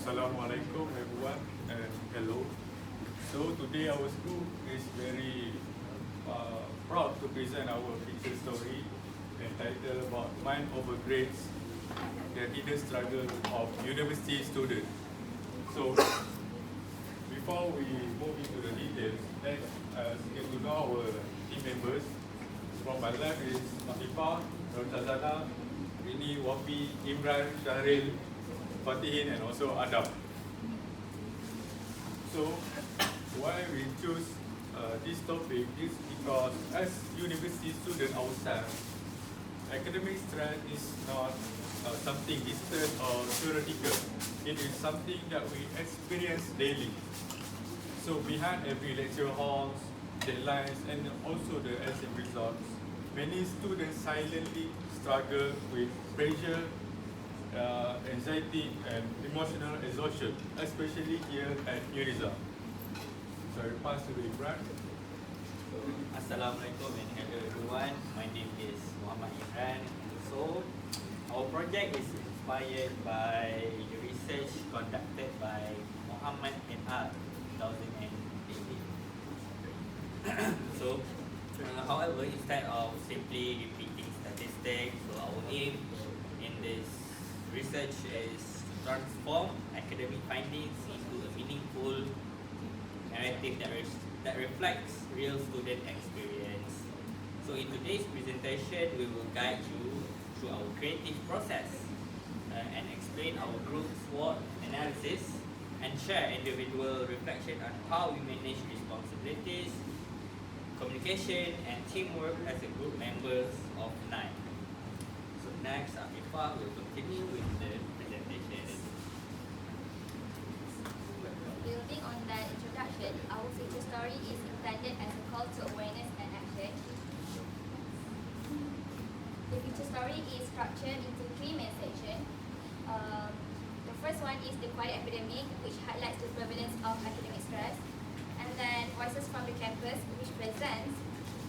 Assalamualaikum everyone and hello. So today our school is very proud to present our feature story entitled about Mind Over Grades, the hidden struggle of university students. So before we move into the details, let's get to know our team members. From my left is Afifah, Rotazana, Rini, Wafi, Imran, Shahril, Fatihin, and also Adam. So why we choose this topic is because as university students ourselves, academic stress is not something distant or theoretical. It is something that we experience daily. So behind every lecture halls, deadlines, and also the exam results, many students silently struggle with pressure, anxiety, and emotional exhaustion, especially here at UNIZA. So I pass to Imran. Assalamualaikum and hello everyone. My name is Muhammad Imran. So our project is inspired by the research conducted by Muhammad et al. 2018. So, however, instead of simply repeating statistics, so our aim in this research is to transform academic findings into a meaningful narrative that reflects real student experience. So in today's presentation, we will guide you through our creative process and explain our group SWOT analysis and share individual reflection on how we manage responsibilities, communication, and teamwork as a group members of 9. So next, Afifah will continue with the presentation. Building on that introduction, our feature story is intended as a call to awareness and action. The feature story is structured into 3 main sections. The first one is the quiet epidemic, which highlights the prevalence of academic stress. And then Voices from the Campus, which presents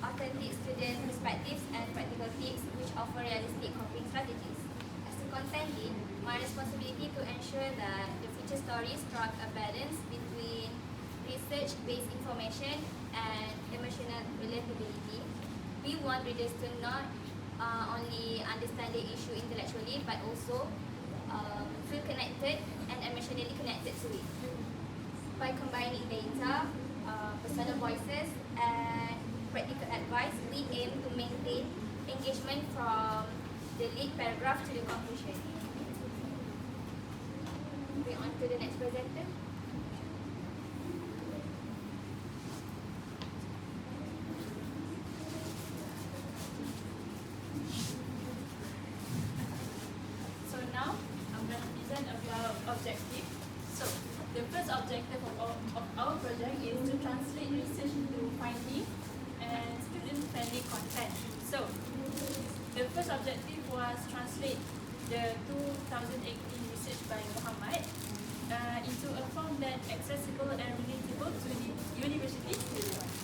authentic student perspectives and practical tips which offer realistic coping strategies. As the content lead, my responsibility to ensure that the feature story struck a balance between research-based information and emotional relatability. We want readers to not only understand the issue intellectually, but also feel connected and emotionally connected to it. By combining data, personal voices, and practical advice, we aim to maintain engagement from the lead paragraph to the conclusion. Moving on to the next presenter. So now I'm going to present about objective. So the first objective of our project is to translate research into finding and student-friendly content. So the first objective was translate the 2018 research by Muhammad into a form that accessible and relatable to the university students.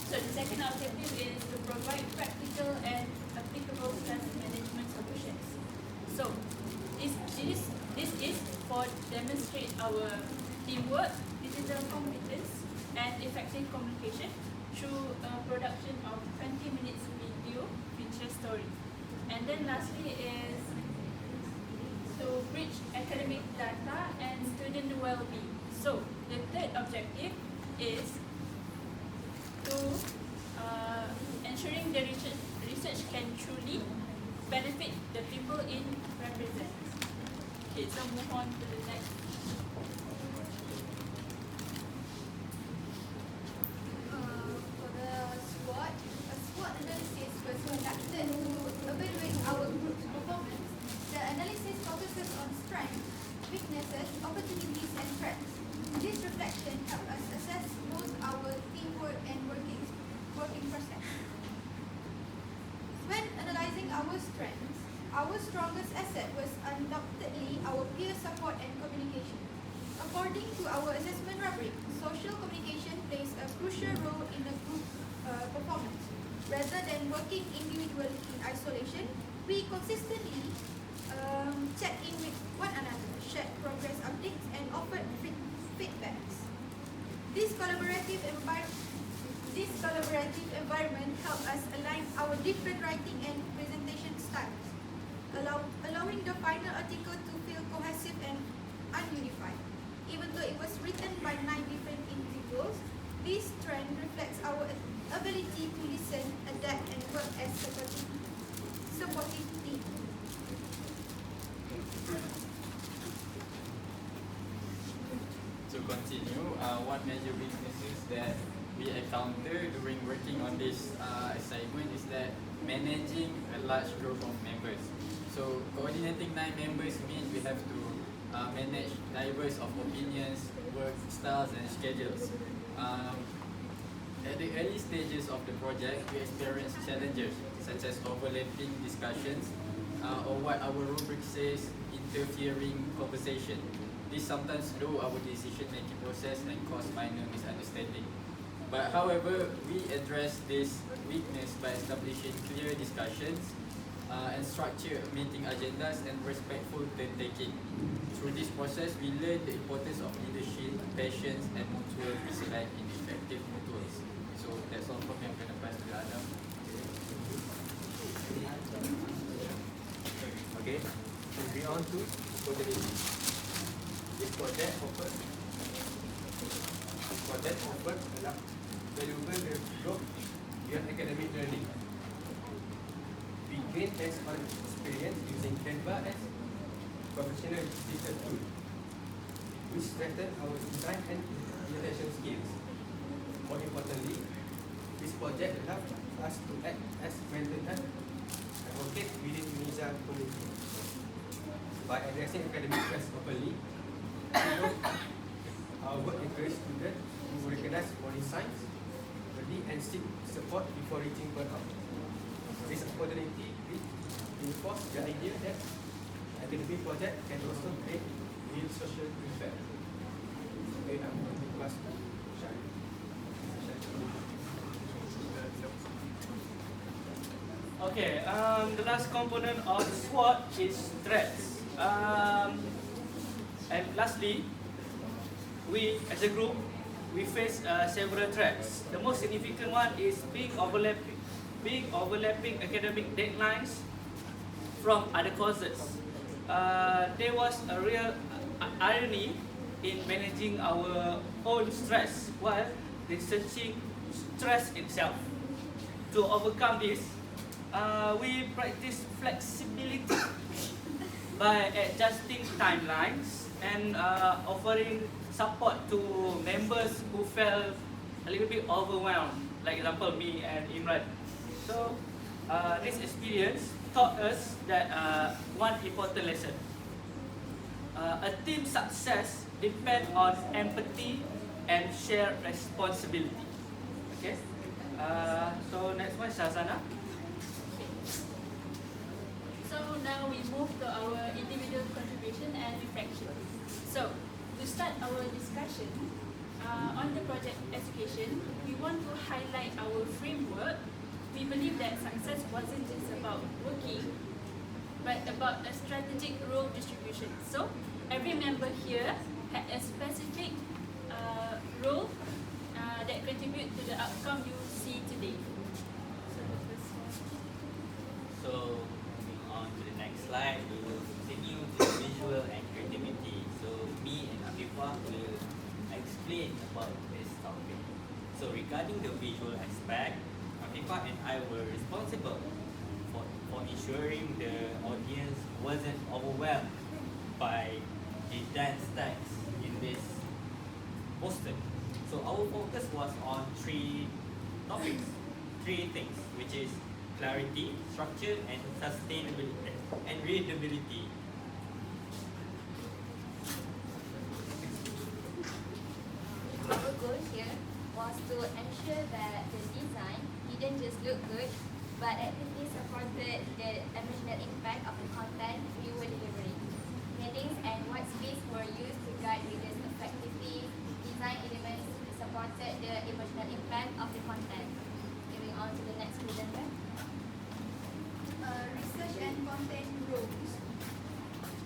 So the second objective is to provide practical and applicable stress management solutions. So this is for demonstrate our teamwork, digital competence, and effective communication through a production of 20 minutes video feature story. And then lastly is to bridge academic data and student well-being. So the third objective is to ensuring the research can truly benefit the people it represents. Okay, so move on to the next. For the SWOT, a SWOT analysis was conducted to evaluate our group's performance. The analysis focuses on strengths, weaknesses, opportunities, and threats. This reflection helps us assess both our teamwork and working process. When analyzing our strengths, our strongest asset was undoubtedly our peer support and communication. According to our assessment rubric, social communication plays a crucial role in a group performance. Rather than working individually in isolation, we consistently check in with one another, share progress updates, and This collaborative environment helps us align our different writing and presentation styles, allowing the final article to feel cohesive and ununified. Even though it was written by 9 different individuals, this trend reflects our ability to listen, adapt, and work as supportive team. To continue, one major weaknesses that we encounter during working on this assignment is that managing a large group of members. So coordinating 9 members means we have to manage diverse of opinions, work styles and schedules. At the early stages of the project, we experienced challenges such as overlapping discussions or what our rubric says, interfering conversation. This sometimes slow our decision-making process and cause minor misunderstanding. But however, we address this weakness by establishing clear discussions and structured meeting agendas and respectful turn-taking. Through this process, we learn the importance of leadership, patience, and mutual respect in effective mutuals. So that's all from me. I'm going to pass to Adam. Okay, moving on to modernity. This project offered valuable growth beyond academic learning. We gained hands-on experience using Canva as professional digital tool, which strengthened our design and presentation skills. More importantly, this project allowed us to act as mentor and advocate within MISA community. By addressing academic stress openly, our work encourages students to recognize warning signs early and seek support before reaching burnout. This opportunity reinforces the idea that academic project can also create real social impact. Okay, I'm going to pass to Shari. Okay, the last component of SWOT is threats. And lastly, we as a group, we face several threats. The most significant one is big overlapping academic deadlines from other courses. There was a real irony in managing our own stress while researching stress itself. To overcome this, we practice flexibility by adjusting timelines and offering support to members who felt a little bit overwhelmed, like example me and Imran. So this experience taught us that one important lesson. A team success depends on empathy and shared responsibility. Okay. So next one, Shazana. So now we move to our individual contribution and reflection. So to start our discussion on the project education, we want to highlight our framework. We believe that success wasn't just about working, but about a strategic role distribution. So every member here had a specific role that contribute to the outcome you see today. So moving on to the next slide, we will continue with visual and creativity. So me and Afifah will explain about this topic. So regarding the visual aspect, Afifah and I were responsible for ensuring the audience wasn't overwhelmed by the dense text in this poster. So our focus was on 3 topics, 3 things, which is clarity, structure, and sustainability, and readability. Our goal here was to ensure that the design didn't just look good, but actively supported the emotional impact of the content we were delivering. Headings and white space were used to guide readers effectively. Design elements supported the emotional impact of the content. Moving on to the next presenter. Research and content roles.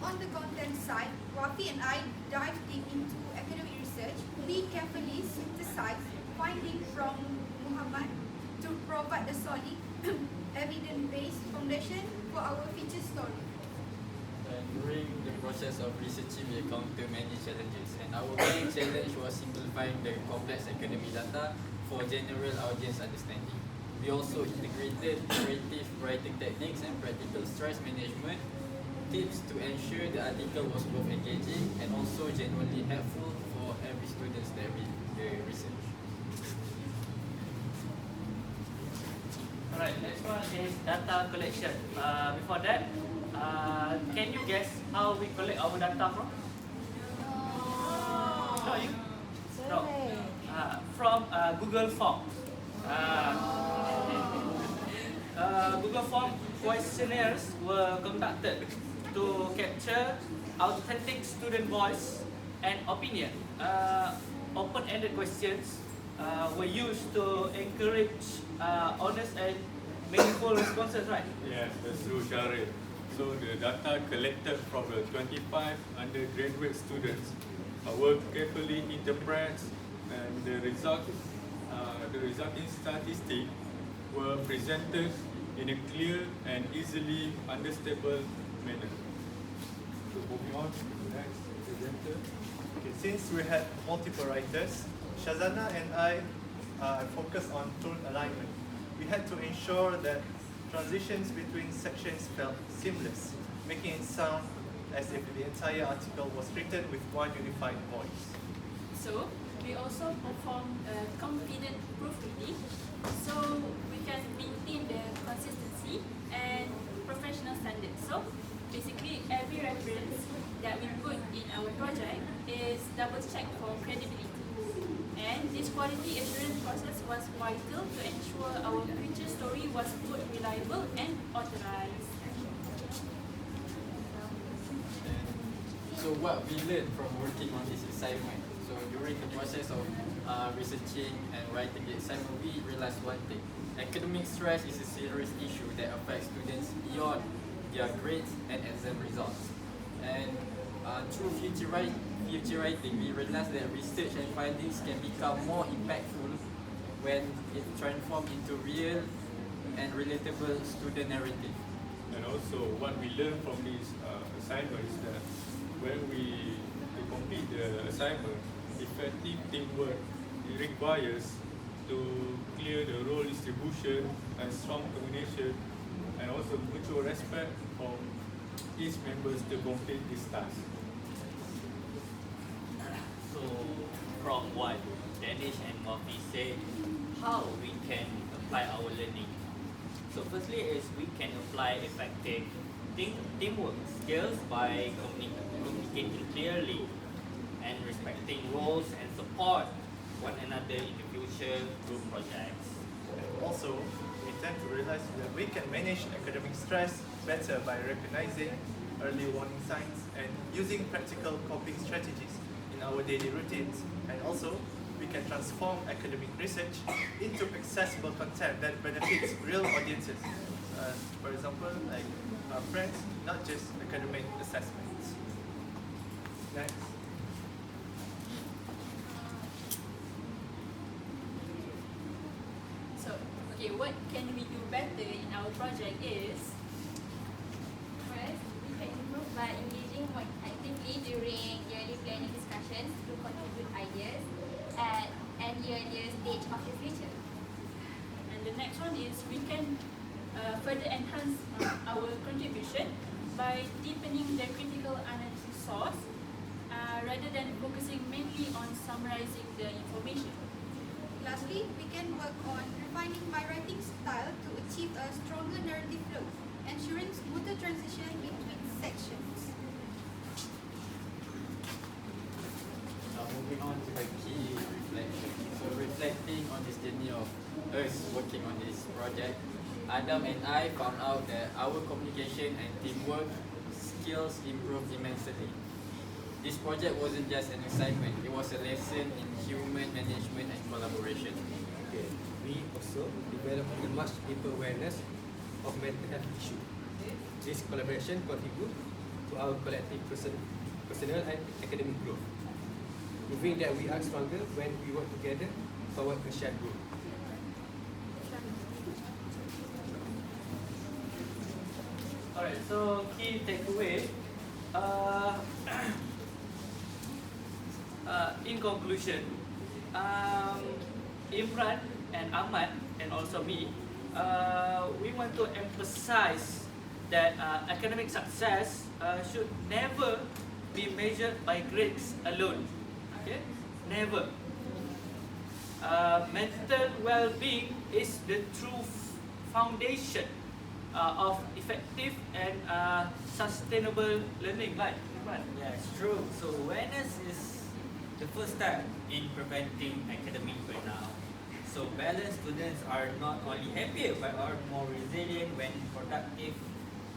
On the content side, Rafi and I dived deep into academic research, we carefully synthesize findings from Muhammad to provide a solid, evidence-based foundation for our feature story. And during the process of researching, we encountered many challenges. And our main challenge was simplifying the complex academic data for general audience understanding. We also integrated creative writing techniques and practical stress management tips to ensure the article was both engaging and also genuinely helpful for every student that read the research. Alright, next one is data collection. Before that, can you guess how we collect our data from? No, you? No. From Google Forms. Google Form questionnaires were conducted to capture authentic student voice and opinion. Open-ended questions were used to encourage honest and meaningful responses, right? Yes, that's true, Syaril. So the data collected from the 25 undergraduate students were carefully interpreted, and the resulting statistics were presented in a clear and easily understandable manner. So moving on to the next presenter. Okay, since we had multiple writers, Shazana and I focused on tone alignment. We had to ensure that transitions between sections felt seamless, making it sound as if the entire article was written with one unified voice. So, we also perform confident proofreading so we can maintain the consistency and professional standards. So, basically, every reference that we put in our project is double-checked for credibility. And this quality assurance process was vital to ensure our future story was both reliable and authorized. So what we learned from working on this assignment, so during the process of researching and writing the assignment, we realized one thing. Academic stress is a serious issue that affects students beyond their grades and exam results. And through future writing, we realized that research and findings can become more impactful when it transforms into real and relatable student narrative. And also, what we learned from this assignment is that when we complete the assignment, effective teamwork requires to clear the role distribution and strong coordination, and also mutual respect from each members to complete this task. So, from what Danish and Murphy said, how we can apply our learning. So firstly is we can apply effective teamwork skills by communicating clearly and respecting roles and support one another in the future group projects. And also, we tend to realize that we can manage academic stress better by recognizing early warning signs and using practical coping strategies in our daily routines. And also, we can transform academic research into accessible content that benefits real audiences. For example, like our friends, not just academic assessments. Next. So, okay, what can we do better in our project is First, we can improve by engaging more actively during yearly planning discussions to contribute ideas at an earlier stage of the future. And the next one is we can further enhance our contribution by deepening the critical analysis source rather than focusing mainly on summarizing the information. Lastly, we can work on refining my writing style to achieve a stronger narrative flow, ensuring smoother transition between sections. Now moving on to the key reflection. So reflecting on this journey of us working on this project, Adam and I found out that our communication and teamwork skills improved immensely. This project wasn't just an assignment, it was a lesson in human management and collaboration. Okay. We also developed a much deeper awareness of mental health issue. This collaboration contributes to our collective personal and academic growth. proving that we are stronger when we work together toward a shared goal. Alright, so key takeaway. Uh, in conclusion, Imran and Ahmad and also me, we want to emphasize that academic success should never be measured by grades alone. Okay, never. Mental well-being is the true foundation of effective and sustainable learning. Right? Yeah, it's true. So awareness is the first step in preventing academic burnout. So balanced students are not only happier but are more resilient when productive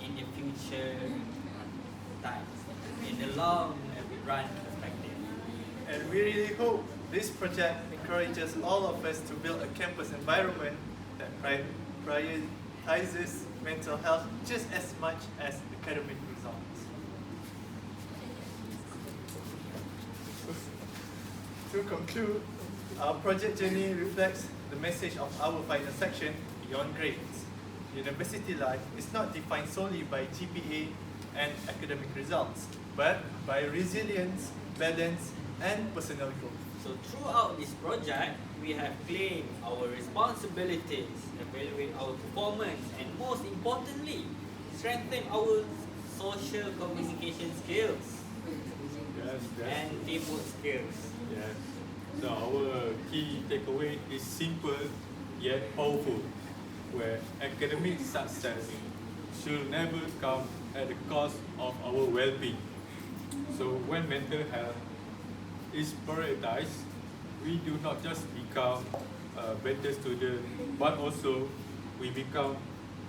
in the future times, in the long run perspective. And we really hope this project encourages all of us to build a campus environment that prioritizes mental health just as much as academic results. To conclude, our project journey reflects the message of our final section, Beyond Grades. University life is not defined solely by GPA and academic results, but by resilience, balance, and personal growth. So throughout this project, we have claimed our responsibilities, evaluate our performance, and most importantly, strengthen our social communication skills Yes, and teamwork skills. yes. So our key takeaway is simple yet powerful, where academic success should never come at the cost of our well-being. So when mental health is prioritized, we do not just become a better student, but also we become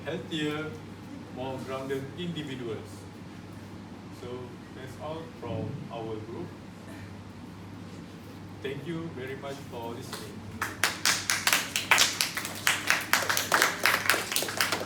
healthier, more grounded individuals. So that's all from our group. Thank you very much for listening.